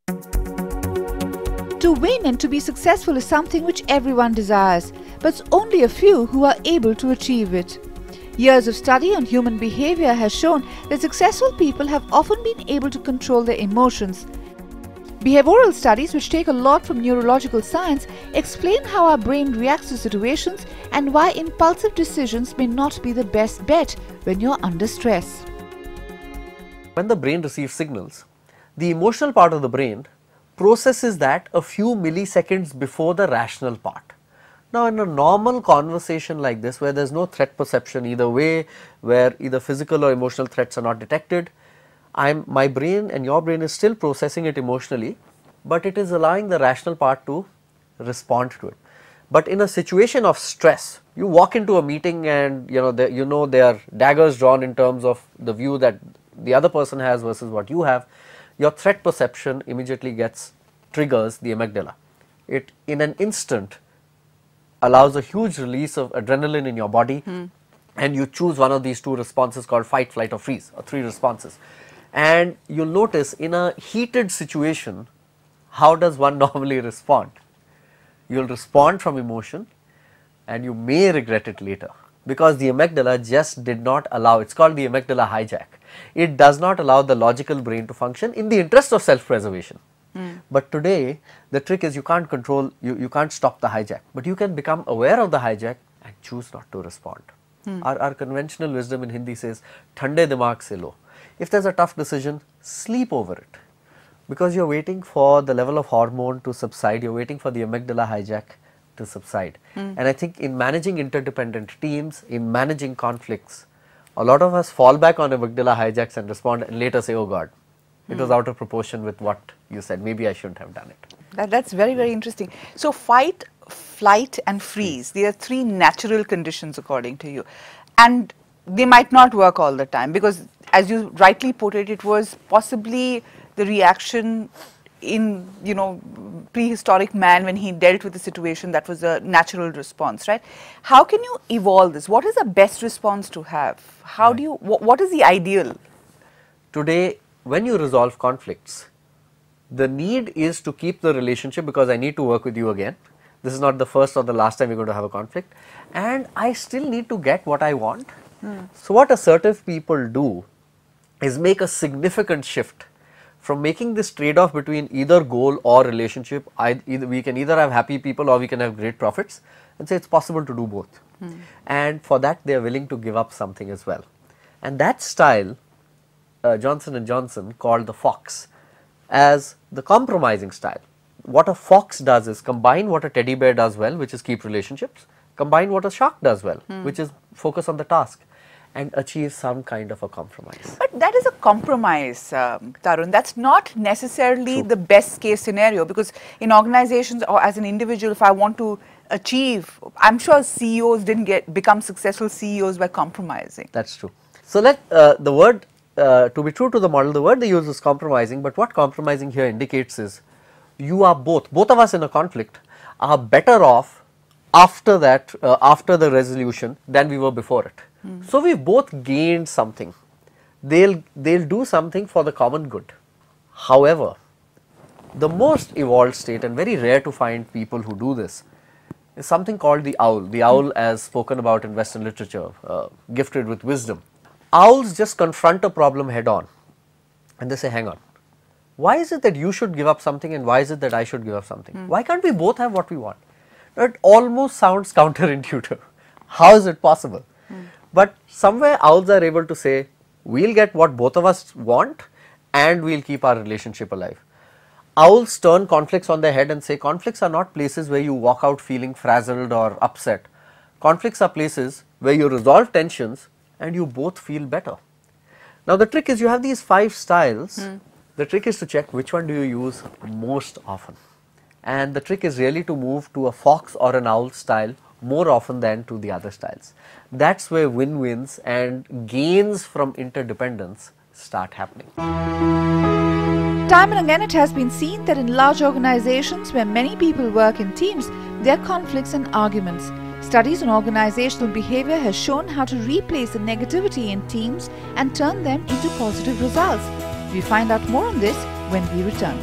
To win and to be successful is something which everyone desires, but it's only a few who are able to achieve it. Years of study on human behavior has shown that successful people have often been able to control their emotions. Behavioral studies, which take a lot from neurological science, explain how our brain reacts to situations and why impulsive decisions may not be the best bet when you're under stress. When the brain receives signals, the emotional part of the brain processes that a few milliseconds before the rational part. Now, in a normal conversation like this, where there is no threat perception either way, where either physical or emotional threats are not detected, my brain and your brain is still processing it emotionally, but it is allowing the rational part to respond to it. But in a situation of stress, you walk into a meeting and there are daggers drawn in terms of the view that the other person has versus what you have. Your threat perception immediately triggers the amygdala. It in an instant allows a huge release of adrenaline in your body, and you choose one of these two responses called fight, flight or freeze, or three responses. And you'll notice in a heated situation, how does one normally respond? You'll respond from emotion and you may regret it later, because the amygdala just did not allow, it's called the amygdala hijack. It does not allow the logical brain to function in the interest of self-preservation. But today, the trick is you can't control, you can't stop the hijack, but you can become aware of the hijack and choose not to respond. Our conventional wisdom in Hindi says, "Thande dimag se lo." If there's a tough decision, sleep over it, because you're waiting for the level of hormone to subside, you're waiting for the amygdala hijack to subside. And I think in managing interdependent teams, in managing conflicts, a lot of us fall back on amygdala hijacks and respond and later say, "Oh God, it was out of proportion with what you said, maybe I shouldn't have done it." That's very, very interesting. So fight, flight and freeze, they are three natural conditions according to you, and they might not work all the time, because as you rightly put it, it was possibly the reaction in prehistoric man when he dealt with the situation that was a natural response, right? How can you evolve this? What is the best response to have? How do you, what is the ideal? Today, when you resolve conflicts, the need is to keep the relationship, because I need to work with you again. This is not the first or the last time we're going to have a conflict, and I still need to get what I want. So what assertive people do is make a significant shift from making this trade-off between either goal or relationship. We can either have happy people or we can have great profits, and say it's possible to do both. And for that they are willing to give up something as well. And that style, Johnson & Johnson called the fox as the compromising style. What a fox does is combine what a teddy bear does well, which is keep relationships, combine what a shark does well, which is focus on the task, and achieve some kind of a compromise. But that is a compromise, Tarun. That's not necessarily the best case scenario, because in organizations or as an individual, if I want to achieve, I'm sure CEOs didn't become successful CEOs by compromising. That's true. So the word, to be true to the model, the word they use is compromising, but what compromising here indicates is you are both of us in a conflict are better off after that, after the resolution than we were before it. So we both gained something. They'll do something for the common good. However, the most evolved state, and very rare to find people who do this, is something called the owl. The owl, as spoken about in Western literature, gifted with wisdom. Owls just confront a problem head on and they say, "Hang on, why is it that you should give up something and why is it that I should give up something? Why can't we both have what we want?" Now, it almost sounds counterintuitive. How is it possible? But somewhere owls are able to say, we'll get what both of us want and we'll keep our relationship alive. Owls turn conflicts on their head and say conflicts are not places where you walk out feeling frazzled or upset. Conflicts are places where you resolve tensions and you both feel better. Now the trick is, you have these 5 styles. The trick is to check which one do you use most often. And the trick is really to move to a fox or an owl style more often than to the other styles. That's where win-wins and gains from interdependence start happening. Time and again it has been seen that in large organizations where many people work in teams, there are conflicts and arguments. Studies on organizational behavior has shown how to replace the negativity in teams and turn them into positive results. We find out more on this when we return.